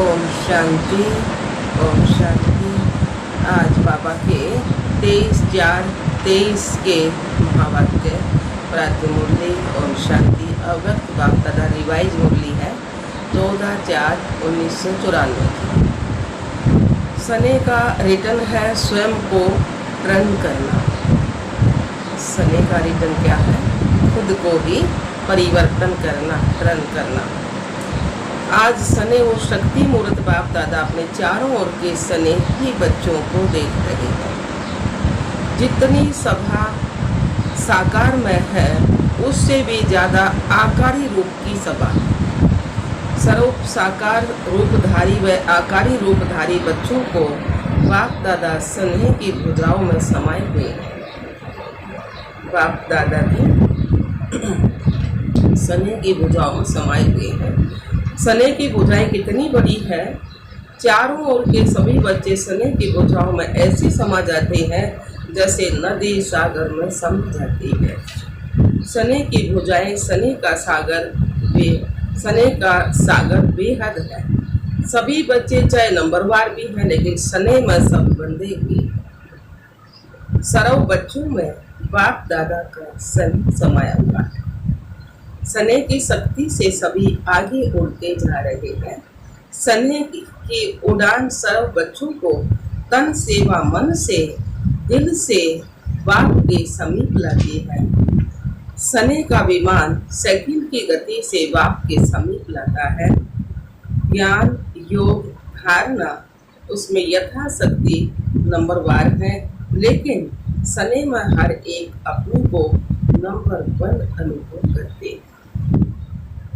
ओम शांति। ओम शांति। आज बाबा के 23/4/23 के महावाक्य प्रातः मुरली ओम शांति अव्यक्त बाप दादा रिवाइज मुरली है 14/4/1994 की। सने का रिटर्न है स्वयं को टर्न करना। सने का रिटर्न क्या है? खुद को ही परिवर्तन करना, टर्न करना। आज सने वो शक्ति मूर्त बाप दादा अपने चारों ओर के सने ही बच्चों को देख रहे हैं। जितनी सभा साकार में है उससे भी ज्यादा आकारी रूप की सभा। स्वरूप साकार रूपधारी व आकारी रूपधारी बच्चों को बाप दादा सने की भुजाओं में समाये हुए हैं। बाप दादा की सने की भुजाओं में समाये हुए हैं। सने की भुजाएं कितनी बड़ी है, चारों ओर के सभी बच्चे सने की भुजाओं में ऐसे समा जाते हैं जैसे नदी सागर में सम जाती है। सने की भुजाएं सने का सागर बेहद है। सभी बच्चे चाहे नंबरवार भी हैं लेकिन सने में सब बंधे हुए। सर्व बच्चों में बाप दादा का सन समाया हुआ है। सने की शक्ति से सभी आगे उड़ते जा रहे हैं। सने की उड़ान सर्व बच्चों को तन से व मन से, दिल से बाप के समीप लाती है। सने का विमान सेकंड की गति से बाप के समीप लाता है। ज्ञान, योग, धारणा उसमें यथाशक्ति नंबरवार है, लेकिन सने में हर एक अपने को नंबर 1 अनुभव करते हैं।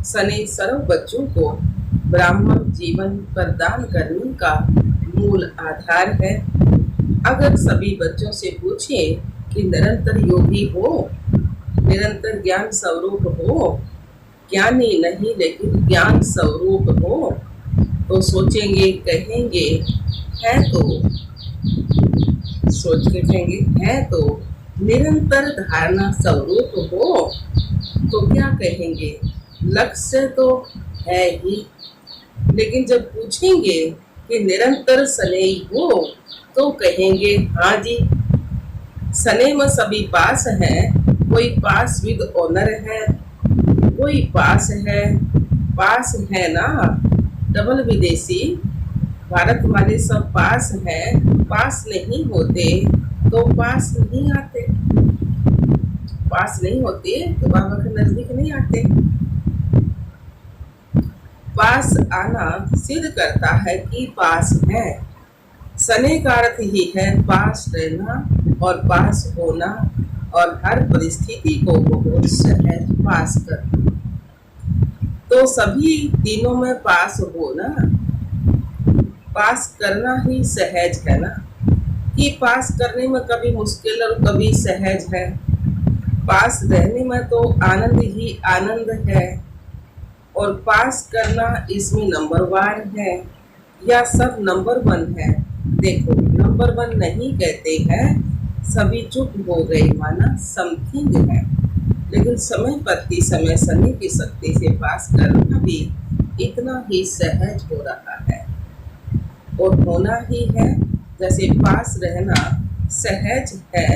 सने सर्व बच्चों को ब्राह्मण जीवन प्रदान करने का मूल आधार है। अगर सभी बच्चों से पूछें कि निरंतर योगी हो, निरंतर ज्ञान स्वरूप हो, ज्ञानी नहीं लेकिन ज्ञान स्वरूप हो, तो सोचेंगे, कहेंगे है तो, सोच के कहेंगे है तो निरंतर धारणा स्वरूप हो, तो क्या कहेंगे? लक्ष्य तो है ही, लेकिन जब पूछेंगे कि निरंतर सने हो तो कहेंगे हाँ जी। सने में सभी पास हैं, कोई पास विद ऑनर है, कोई पास है ना डबल विदेशी। भारत वाले सब पास हैं, पास नहीं होते तो पास नहीं आते, पास नहीं होते तो बाबा के नजदीक नहीं आते। पास आना सिद्ध करता है कि पास है। सने का अर्थ ही है पास रहना और पास होना और हर परिस्थिति को बहुत सहज पास करना। तो सभी तीनों में पास होना, पास करना ही सहज है ना, कि पास करने में कभी मुश्किल और कभी सहज है। पास रहने में तो आनंद ही आनंद है, और पास करना इसमें नंबरवार है या सब नंबर 1 है। देखो, नंबर 1 नहीं कहते हैं, सभी चुप हो गए माना समथिंग है। लेकिन समय प्रति समय सने की शक्ति से पास करना भी इतना ही सहज हो रहा है और होना ही है। जैसे पास रहना सहज है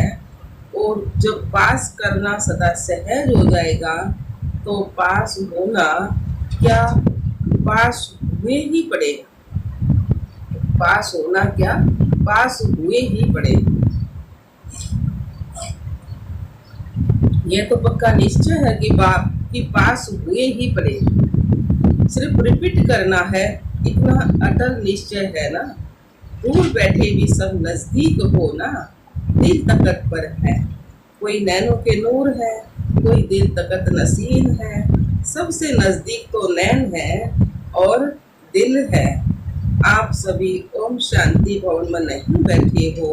और जब पास करना सदा सहज हो जाएगा तो पास होना क्या पास हुए ही पड़ेगा। पास होना क्या पास हुए ही पड़ेगा। यह तो पक्का निश्चय है कि पास हुए ही पड़ेगा। सिर्फ रिपीट करना है, इतना अटल निश्चय है ना। दूर बैठे भी सब नजदीक हो ना, दिल तकत पर है। कोई नैनों के नूर है, कोई दिल तकत नसीन है। सबसे नजदीक तो नैन है और दिल है। आप सभी ओम शांति भवन में नहीं बैठे हो,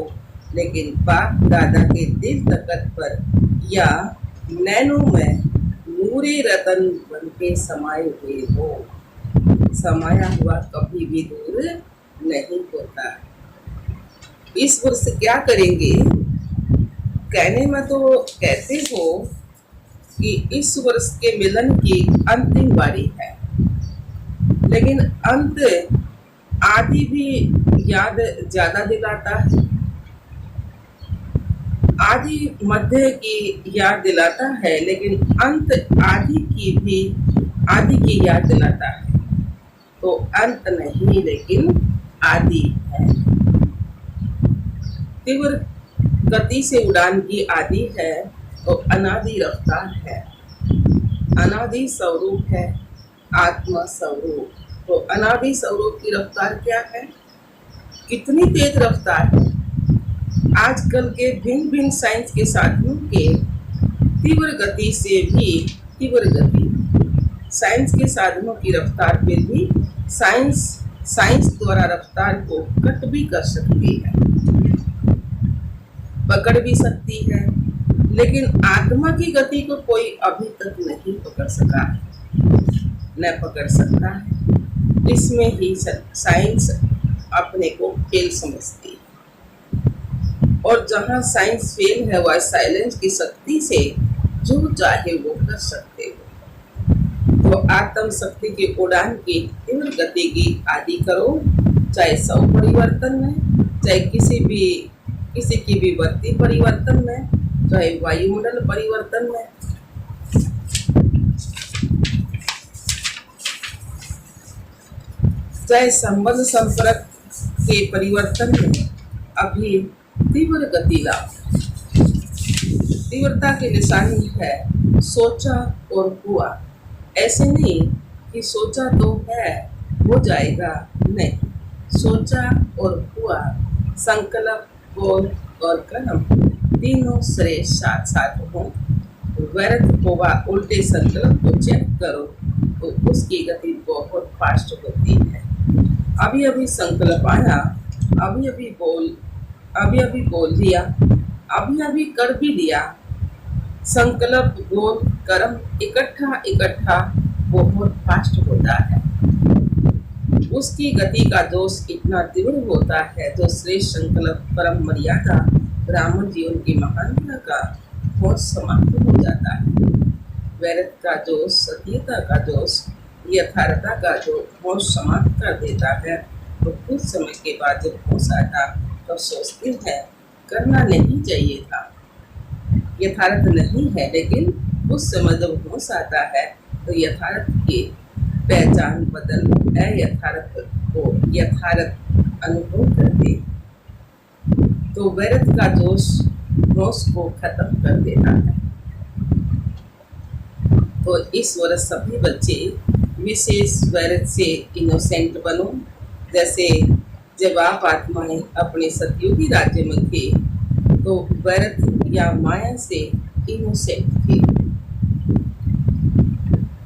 लेकिन बाप दादा के दिल तकत पर या नैनों में नूरे रतन बन के समाये हुए हो। समाया हुआ कभी भी दूर नहीं होता। इस वर्ष क्या करेंगे? कहने में तो कहते हो कि इस वर्ष के मिलन की अंतिम बारी है, लेकिन अंत आदि भी याद ज्यादा दिलाता है, आदि मध्य की याद दिलाता है, लेकिन अंत आदि की याद दिलाता है। तो अंत नहीं लेकिन आदि है। तीव्र गति से उड़ान की आदि है तो अनादि रफ्तार है। अनादि स्वरूप है आत्मा स्वरूप। तो अनादि स्वरूप की रफ्तार क्या है? कितनी तेज रफ्तार है। आजकल के भिन्न भिन्न साइंस के साथियों के तीव्र गति से भी तीव्र गति, साइंस के साधनों की रफ्तार पे भी साइंस द्वारा रफ्तार को कट भी कर सकती है, पकड़ भी सकती है, लेकिन आत्मा की गति को कोई अभी तक नहीं पकड़ सका, न पकड़ सकता है। इसमें ही साइंस अपने को फेल समझती है, और जहाँ साइंस फेल है वह साइलेंस की शक्ति से जो चाहे वो कर सकते हो। तो आत्म शक्ति की उड़ान की तीव्र गति की आदि करो, चाहे सौ परिवर्तन में, चाहे किसी की भी वर्ती परिवर्तन में, चाहे वायुमंडल परिवर्तन में। चाहे संबंध संपर्क के परिवर्तन में, अभी तीव्र गति लाओ। तीव्रता की निशानी है सोचा और हुआ। ऐसे नहीं कि सोचा तो है हो जाएगा, नहीं, सोचा और हुआ, संकल्प, बोल और कर्म तीनों श्रेष्ठ साथ साथ हो। व्यर्थ होगा उल्टे संकल्प को चेक करो तो उसकी गति बहुत फास्ट होती है। अभी अभी संकल्प आया, अभी अभी बोल दिया, अभी अभी कर भी दिया। संकल्प, बोल, कर्म इकट्ठा बहुत फास्ट होता है। उसकी गति का दोष इतना तीव्र होता है जो श्रेष्ठ संकल्प, परम मर्यादा, ब्राह्मण जीवन की महानता का होश समाप्त हो जाता है। वैरत का दोष, सत्यता का दोष, यथार्थता का जो होश समाप्त कर देता है, तो कुछ समय के बाद जब होश आता तो सोचते हैं करना नहीं चाहिए था, यथार्थ नहीं है, लेकिन उस समय जब होश आता है तो यथार्थ की पहचान बदल अयथार्थ को यथार्थ अनुभव करते। तो वैरत का दोष होश को खत्म कर देता है। तो इस वर्ष सभी बच्चे विशेष वैरत से इनोसेंट बनो। जैसे जब आप आत्माएं अपने सतयुगी राज्य में थे तो वैरत या माया से इनोसेंट थे,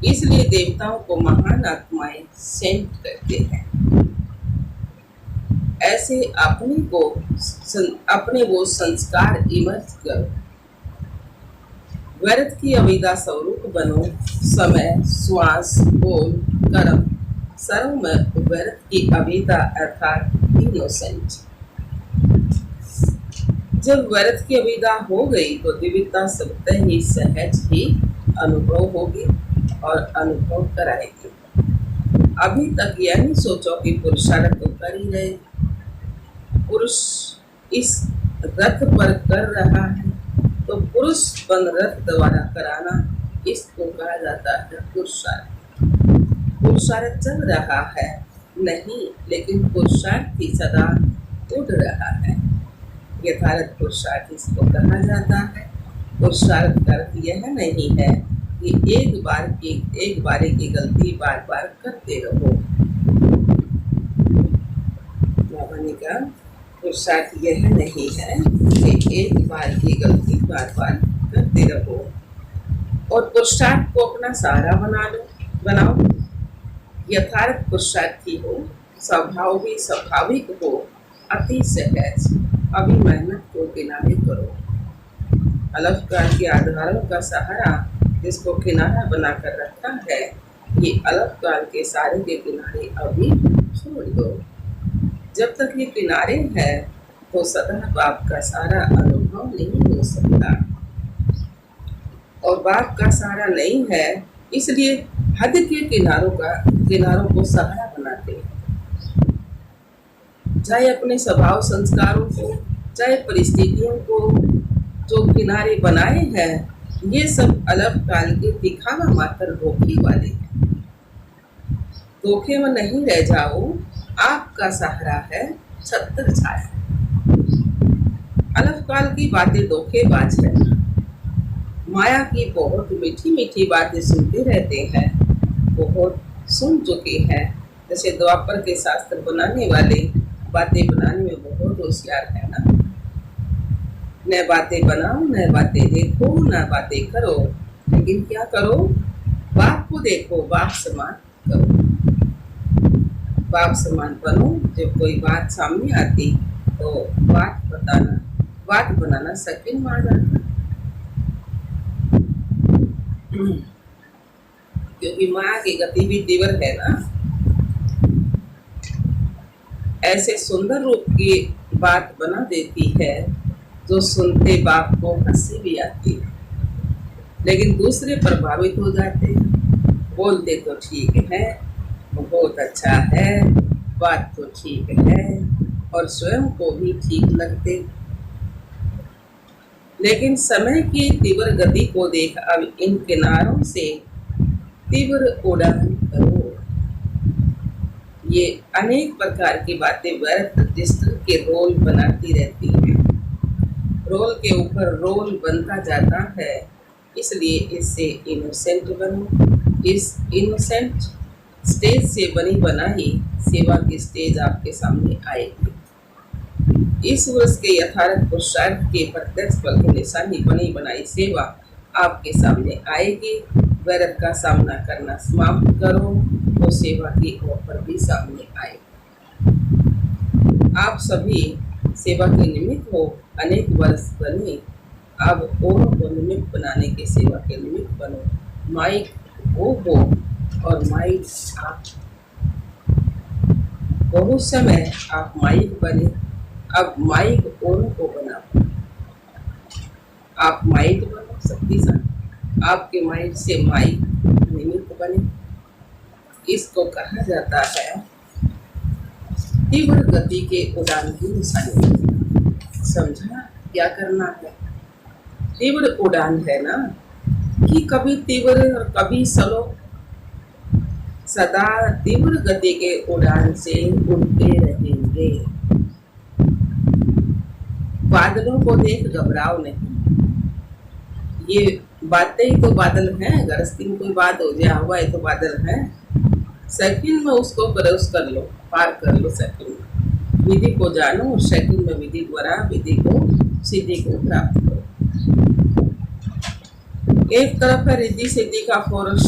इसलिए देवताओं को महान आत्माएं सेंट करते हैं। ऐसे अपने वो संस्कार इमर्ज करो। वैरत की अविदा स्वरूप बनो। समय, श्वास, बोल, कर्म सर्व में वैरत की अविदा अर्थात इनोसेंट। जब वैरत की अविदा हो गई तो दिव्यता स्वतः ही सहज ही अनुभव होगी और अनुभव कराएगी। अभी तक यह नहीं सोचो कि पुरुषार्थ तो कर ही रहे, पुरुष इस रथ पर कर रहा है तो पुरुष बन रथ द्वारा कराना, इसको कहा जाता है पुरुषार्थ। पुरुषार्थ चल रहा है नहीं, लेकिन पुरुषार्थ ही सदा उड़ रहा है। यथार्थ पुरुषार्थ इसको कहा जाता है। पुरुषार्थ का अर्थ यह नहीं है कि एक बारी की गलती बार बार करते रहो। बाबा का पुरुषार्थ यह नहीं है कि एक बार की गलती बार बार करते रहो, और पुरुषार्थ को अपना सहारा बनाओ। यथार्थ पुरुषार्थी हो, स्वभाव भी स्वाभाविक हो, अति सहज। अभी मेहनत को किनारे करो। अलंकार के आधारों का सहारा जिसको किनारा बनाकर रखा है, ये अलंकार के सारे के किनारे अभी छोड़ दो। जब तक ये किनारे है तो सदा बाप का सारा अनुभव नहीं हो सकता, और बाप का सहारा नहीं है, इसलिए हद के किनारों को सहारा बनाते हैं। चाहे अपने स्वभाव संस्कारों को, चाहे परिस्थितियों को जो किनारे बनाए हैं, ये सब अलग काल के दिखावा मात्र धोखे वाले हैं। धोखे में नहीं रह जाओ, आपका सहारा है छत्र छाया। अलग काल की बातें धोखेबाज है। माया की बहुत मीठी मीठी बातें सुनते रहते हैं, बहुत सुन चुके हैं। जैसे द्वापर के शास्त्र बनाने वाले बातें बनाने में बहुत होशियार है ना। न बातें बनाओ, न बातें देखो, न बातें करो, लेकिन क्या करो? बाप को देखो, बाप समान करो, बाप समान बनो। जब कोई बात सामने आती तो बात बताना, बात बनाना सेकंड में आ जाता। क्योंकि माया की गति भी तीव्र है ना। ऐसे सुंदर रूप की बात बना देती है जो सुनते बाप को हंसी भी आती है, लेकिन दूसरे प्रभावित हो जाते हैं। बोलते तो ठीक है, बहुत अच्छा है, बात तो ठीक है, और स्वयं को भी ठीक लगते, लेकिन समय की तीव्र गति को देख अब इन किनारों से तीव्र उड़ान करो। ये अनेक प्रकार की बातें व्यर्थ रजिस्टर के रोल बनाती रहती हैं। रोल के ऊपर रोल बनता जाता है, इसलिए इससे इनोसेंट बनो। इस इनोसेंट स्टेज से बनी बनाई सेवा की स्टेज आपके सामने आएगी। इस वर्ष के यथार्थ पुरुषार्थ के प्रत्यक्ष फल की निशानी बनी बनाई सेवा आपके सामने आएगी। व्यर्थ का सामना करना समाप्त करो, तो सेवा की ऑफर भी सामने आएगी। आप सभी सेवा के निमित्त हो, अनेक वर्ष बने, अब औरों को निमित्त बनाने के सेवा के निमित्त बनो। माइक वो हो और माइक आप। बहुत समय आप माइक बने, अब माइक औरों को बनाओ। आप माइक बनो शक्तिशाली, आपके माइक से माइक निमित्त बने। इसको कहा जाता है तीव्र गति के उड़ान की निशानी। समझा क्या करना है? तीव्र उड़ान है ना, कि कभी तीव्र और कभी स्लो, सदा तीव्र गति के उड़ान से उड़ते रहेंगे। बादलों को देख घबराओ नहीं, ये बातें ही तो बादल हैं। गरजती में कोई बात हो जाए, हुआ है तो बादल है। सेकंड में उसको क्रॉस कर लो, पार कर लो। सेकंड में विधि को जानो, सेकंड में विधि द्वारा विधि को सिद्धि को प्राप्त करो। एक तरफ है रिद्धि सिद्धि का फोरस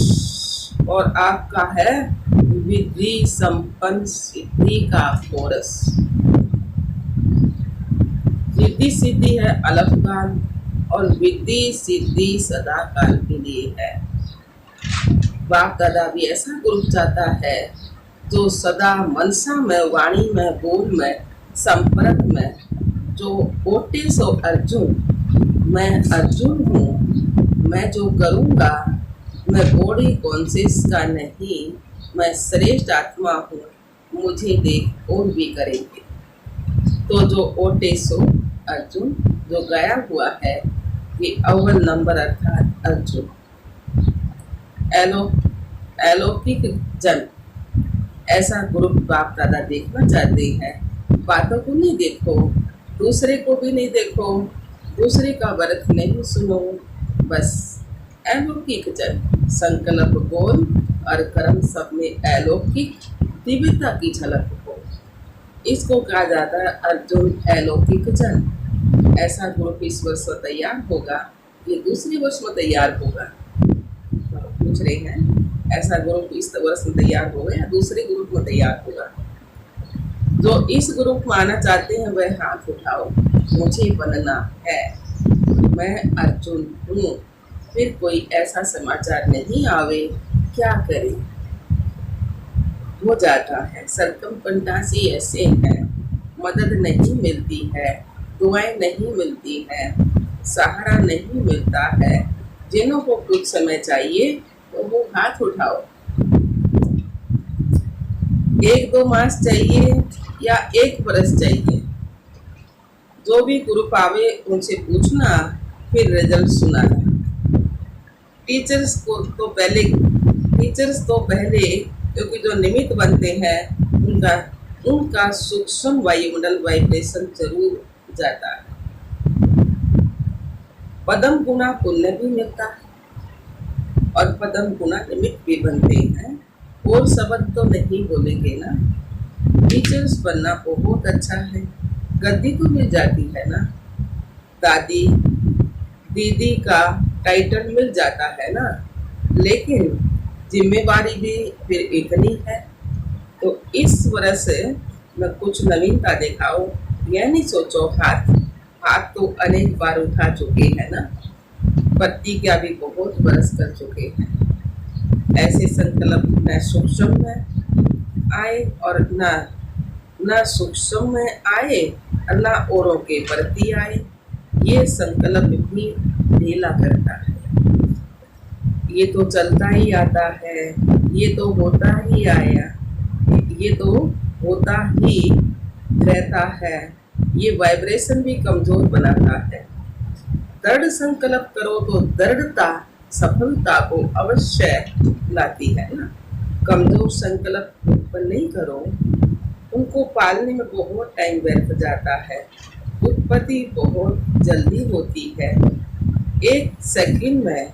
और आपका है विधि संपन्न सिद्धि का फोरस। रिद्धि सिद्धि है अलग काल और विधि सिद्धि सदा काल के लिए है। बाप दादा भी ऐसा ग्रुप चाहता है जो सदा मनसा में, वाणी में, बोल में, संपर्क में, जो ओटे सो अर्जुन, मैं अर्जुन हूँ, मैं जो करूँगा, मैं बॉडी कॉन्शियस का नहीं, मैं श्रेष्ठ आत्मा हूँ, मुझे देख और भी करेंगे। तो जो ओटे सो अर्जुन, जो गया हुआ है, ये अव्वल नंबर अर्थात अर्जुन। अलौकिक जन, ऐसा ग्रुप बाप दादा देखना चाहते हैं। बातों को नहीं देखो, दूसरे को भी नहीं देखो, दूसरे का वर्थ नहीं सुनो, बस अलौकिक जन। संकल्प बोल और कर्म सब में अलौकिक दिव्यता की झलक हो, इसको कहा जाता है अर्जुन अलौकिक जन। ऐसा ग्रुप इस वर्ष में तैयार होगा, ये दूसरे वर्ष में तैयार होगा। पूछ रहे हैं ऐसा ग्रुप इस वर्ष में तैयार होगा या दूसरे ग्रुप में तैयार होगा? जो इस ग्रुप में आना चाहते हैं वह हाथ उठाओ। मुझे बनना है, मैं अर्जुन हूँ। फिर कोई ऐसा समाचार नहीं आवे, क्या करे? हो जाता है। सरकमस्टेंसेस ऐसे हैं, मदद नहीं मिलती है, दुआएं नहीं मिलती है, सहारा नहीं मिलता है। जिन्हों को कुछ समय चाहिए तो वो हाथ उठाओ। 1-2 मास चाहिए या 1 बरस चाहिए? जो भी ग्रुप आवे उनसे पूछना, फिर रिजल्ट सुनाना। टीचर्स को तो पहले टीचर्स तो पहले, क्योंकि जो निमित्त बनते हैं उनका उनका सूक्ष्म वायुमंडल वाइब्रेशन जरूर जाता है। पदम गुना पुण्य भी मिलता है और पदम गुना निमित्त भी बनते हैं। और शब्द तो नहीं बोलेंगे ना। टीचर्स बनना बहुत अच्छा है, गद्दी तो मिल जाती है ना। दादी दीदी का टाइटल मिल जाता है ना, लेकिन जिम्मेवारी भी फिर इतनी है। तो इस वजह से मैं कुछ नवीनता दिखाऊं, यह नहीं सोचो हाथ तो अनेक बार उठा चुके हैं ना, प्रतिज्ञा भी बहुत बरस कर चुके हैं। ऐसे संकल्प न सूक्ष्म में आए और न सूक्ष्म में आए और न औरों के प्रति आए। ये संकल्प भी ढीला करता है। ये तो चलता ही आता है, ये तो होता ही आया, ये तो होता ही रहता है। ये वाइब्रेशन भी कमजोर बनाता है। दृढ़ संकल्प करो तो दृढ़ता सफलता को अवश्य लाती है ना। कमजोर संकल्प उत्पन्न नहीं करो, उनको पालने में बहुत टाइम व्यर्थ जाता है। उत्पत्ति बहुत जल्दी होती है। 1 सेकंड में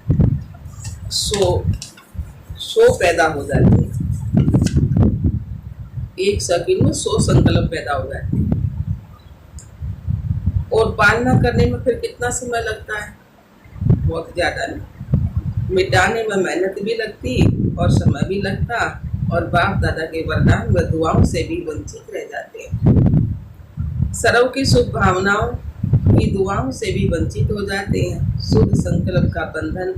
100 पैदा हो जाते हैं। 1 सेकंड में 100 संकल्प पैदा हो जाते हैं। और पालना करने में फिर कितना समय लगता है? बहुत ज्यादा नहीं। मिटाने में मेहनत भी लगती और समय भी लगता, और बाप दादा के वरदान व दुआओं से भी वंचित रह जाते हैं। सर्व की शुभ भावनाओं की दुआओं से भी वंचित हो जाते हैं। शुद्ध संकल्प का बंधन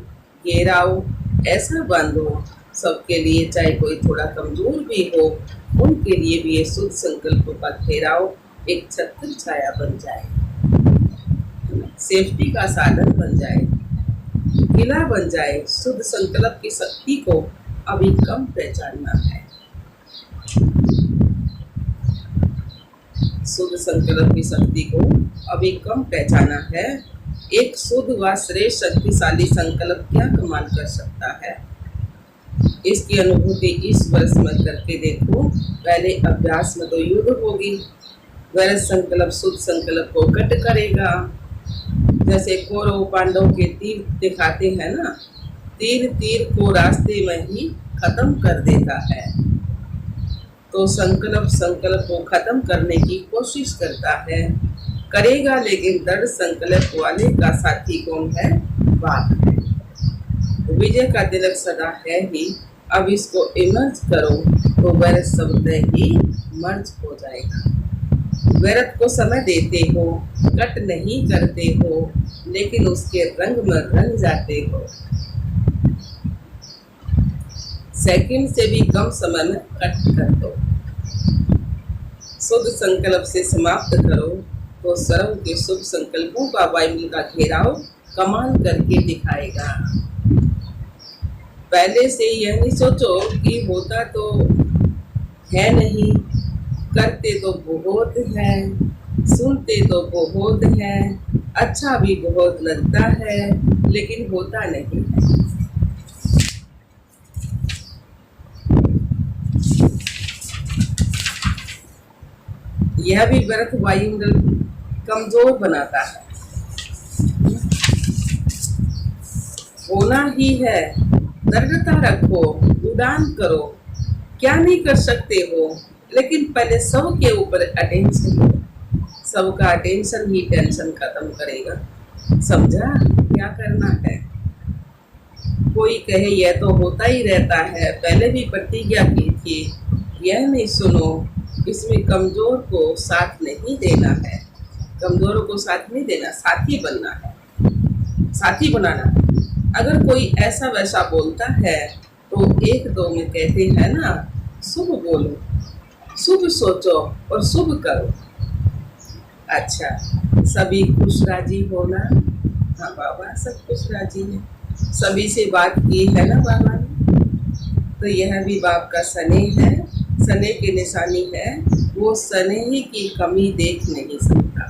घेराओ ऐसा बांधो सबके लिए, चाहे कोई थोड़ा कमजोर भी हो, उनके लिए भी ये शुद्ध संकल्प का घेराओ एक छत्र छाया बन जाए, सेफ्टी का साधन बन जाए, किला बन जाए। शुद्ध संकल्प की शक्ति को अभी कम पहचानना है। शुद्ध संकल्प की शक्ति को अभी कम पहचाना है। एक शुद्ध व श्रेष्ठ शक्तिशाली संकल्प क्या कमाल कर सकता है, इसकी अनुभूति इस वर्ष में करके देखो। पहले अभ्यास में तो युद्ध होगी। वह संकल्प शुद्ध संकल्प को कट करेगा। जैसे कौरव पांडव के तीर दिखाते हैं ना, तीर को रास्ते में ही खत्म कर देता है। तो संकल्प को खत्म करने की कोशिश करता है, करेगा, लेकिन दृढ़ संकल्प वाले का साथी कौन है? बाप है। विजय का तिलक सदा है ही। अब इसको इमर्ज करो तो वह शब्द ही मर्ज हो जाएगा। वैरत को समय देते हो, कट नहीं करते हो, लेकिन उसके रंग में रंग जाते हो। सेकंड से भी कम समय में कट कर दो। शुद्ध संकल्प से समाप्त करो तो सर्व के शुभ संकल्पों का वायुमंडल का घेराव कमाल करके दिखाएगा। पहले से यह नहीं सोचो कि होता तो है नहीं, करते तो बहुत है, सुनते तो बहुत है, अच्छा भी बहुत लगता है, लेकिन होता नहीं है। यह भी व्रत वायुमंडल कमजोर बनाता है। होना ही है, दृढ़ता रखो, उड़ान करो। क्या नहीं कर सकते हो, लेकिन पहले सबके ऊपर अटेंशन हो। सबका अटेंशन ही टेंशन खत्म करेगा। समझा क्या करना है? कोई कहे यह तो होता ही रहता है, पहले भी प्रतिज्ञा की थी, यह नहीं सुनो। इसमें कमजोर को साथ नहीं देना है। कमजोरों को साथ नहीं देना, साथी बनना है, साथी बनाना है। अगर कोई ऐसा वैसा बोलता है तो 1-2 में कहते हैं ना, शुभ बोलो, शुभ सोचो और शुभ करो। अच्छा, सभी खुश राजी हो ना? हाँ बाबा, सब खुश राजी है। सभी से बात की है ना बाबा ने? तो यह भी बाप का स्नेह है। स्नेह की निशानी है, वो स्नेह की कमी देख नहीं सकता।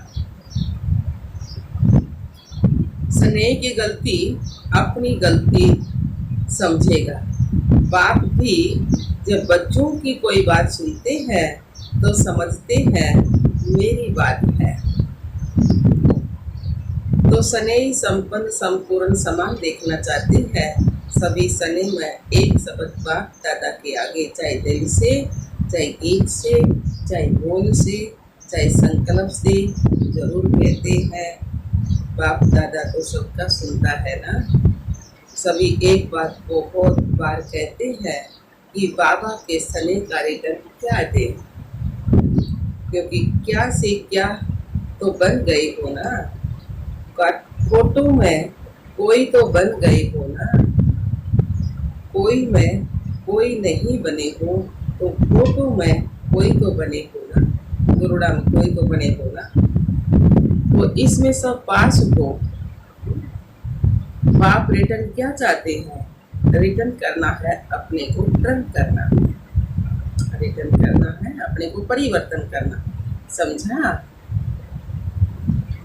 स्नेह की गलती अपनी गलती समझेगा। बाप भी जब बच्चों की कोई बात सुनते हैं तो समझते हैं मेरी बात है। तो स्नेह संपन्न संपूर्ण समान देखना चाहते हैं। सभी स्नेह में एक शब्द बाप दादा के आगे, चाहे दिल से, चाहे गीत से, चाहे बोल से, चाहे संकल्प से जरूर कहते हैं। बाप दादा तो सबका सुनता है ना। सभी एक बात को बहुत बार कहते हैं कि बाबा के स्नेह का रिटर्न क्या दे, क्योंकि क्या से क्या तो बन गए हो ना। फोटो में कोई तो बन गए हो ना। कोई में कोई नहीं बने हो तो फोटो में कोई तो बने हो ना। गुरुड़ा में कोई तो बने हो ना। तो इसमें सब पास हो। बाप रिटर्न क्या चाहते हैं? रिटर्न करना है अपने को, टर्न करना है। रिटर्न करना है अपने को, परिवर्तन करना। समझा?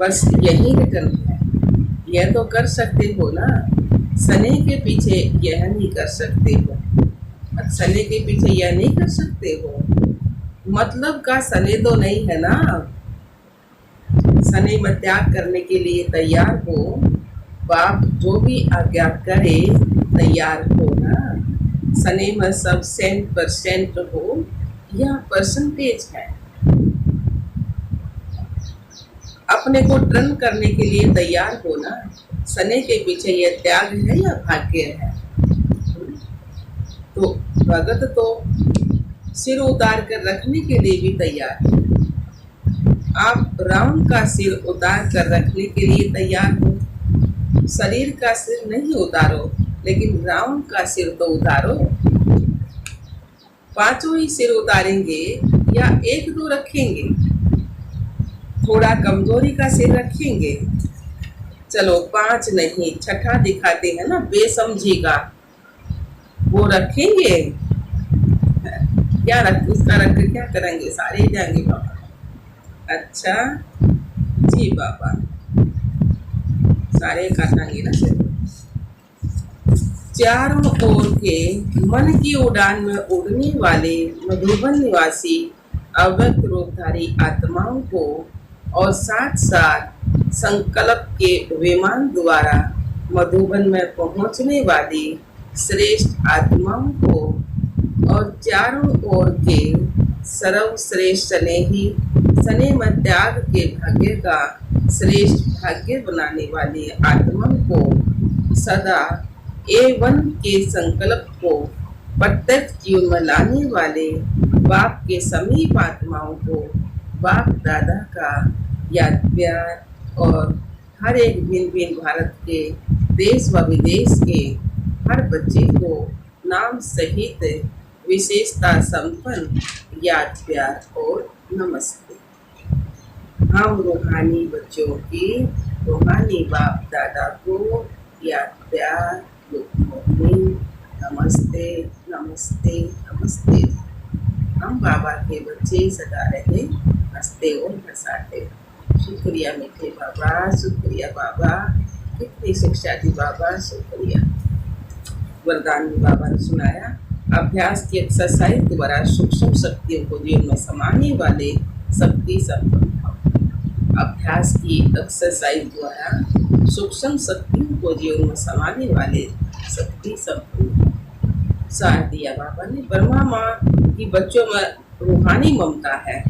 बस यही रिटर्न है। यह तो कर सकते हो ना। स्नेह के पीछे यह नहीं कर सकते हो। स्नेह के पीछे यह नहीं कर सकते हो, मतलब का स्नेह तो नहीं है ना। स्नेह में त्याग करने के लिए तैयार हो। बाप जो भी आज्ञा करे तैयार हो ना। स्नेह में सब 100% हो या परसेंटेज है। अपने को टर्न करने के लिए तैयार हो ना। स्नेह के पीछे यह त्याग है या भाग्य है। तो भगत तो सिर उतार कर रखने के लिए भी तैयार है। आप राम का सिर उतार कर रखने के लिए तैयार हो। शरीर का सिर नहीं उतारो, लेकिन राम का सिर तो उतारो। पांचों ही सिर उतारेंगे या एक दो रखेंगे? थोड़ा कमजोरी का सिर रखेंगे। चलो 5 नहीं, छठा दिखाते हैं ना, बेसमझी का वो रखेंगे। क्या रख उसका रख क्या करेंगे? सारे जाएंगे बाबा। अच्छा जी बाबा, सारे काटेंगे ना सिर। चारों ओर के मन की उड़ान में उड़ने वाले मधुबन निवासी अव्यक्त रूपधारी आत्माओं को और साथ साथ संकल्प के विमान द्वारा मधुबन में पहुंचने वाली श्रेष्ठ आत्माओं को और चारों ओर के सर्वश्रेष्ठ स्नेही स्नेह में त्याग के भाग्य का श्रेष्ठ भाग्य बनाने वाली आत्मा को सदा A1 के संकल्प को प्रत्यक्ष जीवन में लाने वाले बाप के समीप आत्माओं को बाप दादा का याद प्यार और हर एक भिन्न भिन्न भारत के देश व विदेश के हर बच्चे को नाम सहित विशेषता संपन्न याद प्यार और नमस्ते। हम रूहानी बच्चों की रूहानी बाप दादा को याद प्यार गुड मॉर्निंग, नमस्ते नमस्ते नमस्ते। हम बाबा के बच्चे सदा रहे हंसते और हंसाते। शुक्रिया मीठे बाबा, शुक्रिया बाबा, कितनी शिक्षा दी बाबा, शुक्रिया। वरदान भी बाबा ने सुनाया। अभ्यास की एक्सरसाइज द्वारा सूक्ष्म शक्तियों को जीवन में समाने वाले शक्ति संपन्न भव। अभ्यास की एक्सरसाइज द्वारा सूक्ष्म शक्तियों को जीवन में समाने वाले शक्ति संपन्न भव। सार दिया बाबा ने। ब्रह्मा माँ की बच्चों में रूहानी ममता है,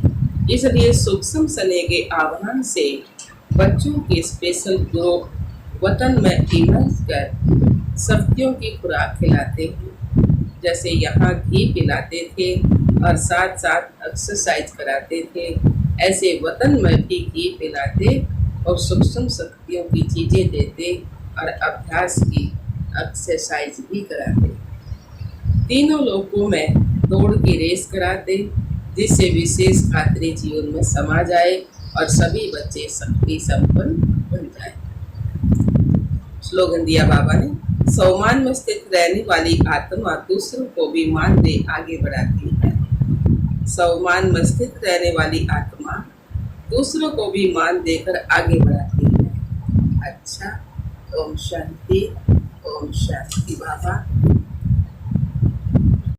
इसलिए सूक्ष्म स्नेह के आह्वान से बच्चों के स्पेशल ग्रुप वतन में इमर्ज कर शक्तियों की खुराक खिलाते हैं। जैसे यहाँ घी पिलाते थे और साथ साथ एक्सरसाइज कराते थे, ऐसे वतन में भी घी पिलाते और सूक्ष्म शक्तियों की चीज़ें देते और अभ्यास की एक्सरसाइज भी कराते। तीनों लोगों में दौड़ की रेस कराते, जिससे विशेष खातरी जीवन में समा जाए और सभी बच्चे शक्ति संपन्न बन जाए। स्लोगन दिया बाबा ने। सम्मान में स्थित रहने वाली आत्मा दूसरों को भी मान दे आगे बढ़ाती है। स्वमान में स्थित रहने वाली आत्मा दूसरों को भी मान देकर आगे बढ़ाती है। अच्छा, ओम शांति, ओम शांति बाबा।